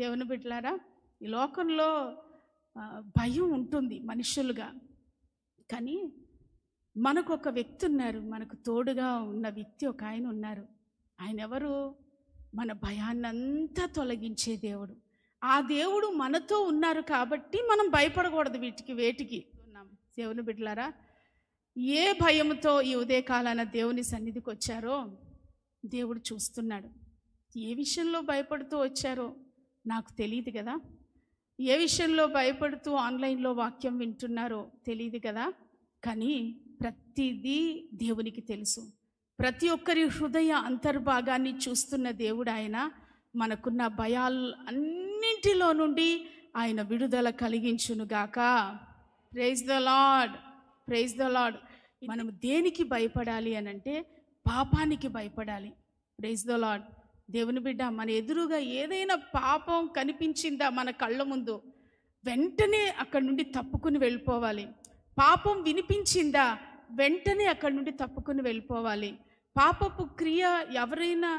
దేవుని బిడ్డలారా, ఈ లోకంలో భయం ఉంటుంది మనుషులుగా. కానీ మనకు ఒక వ్యక్తి ఉన్నారు, మనకు తోడుగా ఉన్న వ్యక్తి ఒక ఆయన ఉన్నారు. ఆయన ఎవరు? మన భయాన్నంతా తొలగించే దేవుడు. ఆ దేవుడు మనతో ఉన్నారు కాబట్టి మనం భయపడకూడదు వేటికి. దేవుని బిడ్డలారా, ఏ భయంతో ఈ ఉదయకాలాన దేవుని సన్నిధికి వచ్చారో దేవుడు చూస్తున్నాడు. ఏ విషయంలో భయపడుతూ వచ్చారో నాకు తెలియదు కదా. ఏ విషయంలో భయపడుతూ ఆన్లైన్లో వాక్యం వింటున్నారో తెలియదు కదా. కానీ ప్రతిదీ దేవునికి తెలుసు. ప్రతి ఒక్కరి హృదయ అంతర్భాగాన్ని చూస్తున్న దేవుడు ఆయన. మనకున్న భయాలు అన్నింటిలో నుండి ఆయన విడుదల కలిగించునుగాక. Praise the Lord, praise the Lord. మనం దేనికి భయపడాలి అనంటే పాపానికి భయపడాలి. Praise the Lord. దేవుని బిడ్డ, మన ఎదురుగా ఏదైనా పాపం కనిపించిందా మన కళ్ళ ముందు, వెంటనే అక్కడి నుండి తప్పుకుని వెళ్ళిపోవాలి. పాపం వినిపించిందా, వెంటనే అక్కడి నుండి తప్పుకుని వెళ్ళిపోవాలి. పాపపు క్రియ ఎవరైనా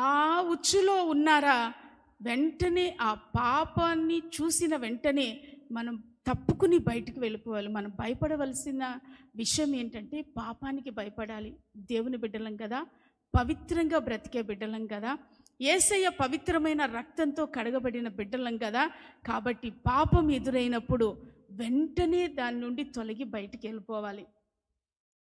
ఆ ఉచ్చులో ఉన్నారా, వెంటనే ఆ పాపాన్ని చూసిన వెంటనే మనం తప్పుకుని బయటికి వెళ్ళిపోవాలి. మనం భయపడవలసిన విషయం ఏంటంటే పాపానికి భయపడాలి. దేవుని బిడ్డలం కదా, పవిత్రంగా బ్రతికే బిడ్డలం కదా, యేసయ్య పవిత్రమైన రక్తంతో కడగబడిన బిడ్డలం కదా. కాబట్టి పాపం ఎదురైనప్పుడు వెంటనే దాని నుండి తొలగి బయటికి వెళ్ళిపోవాలి.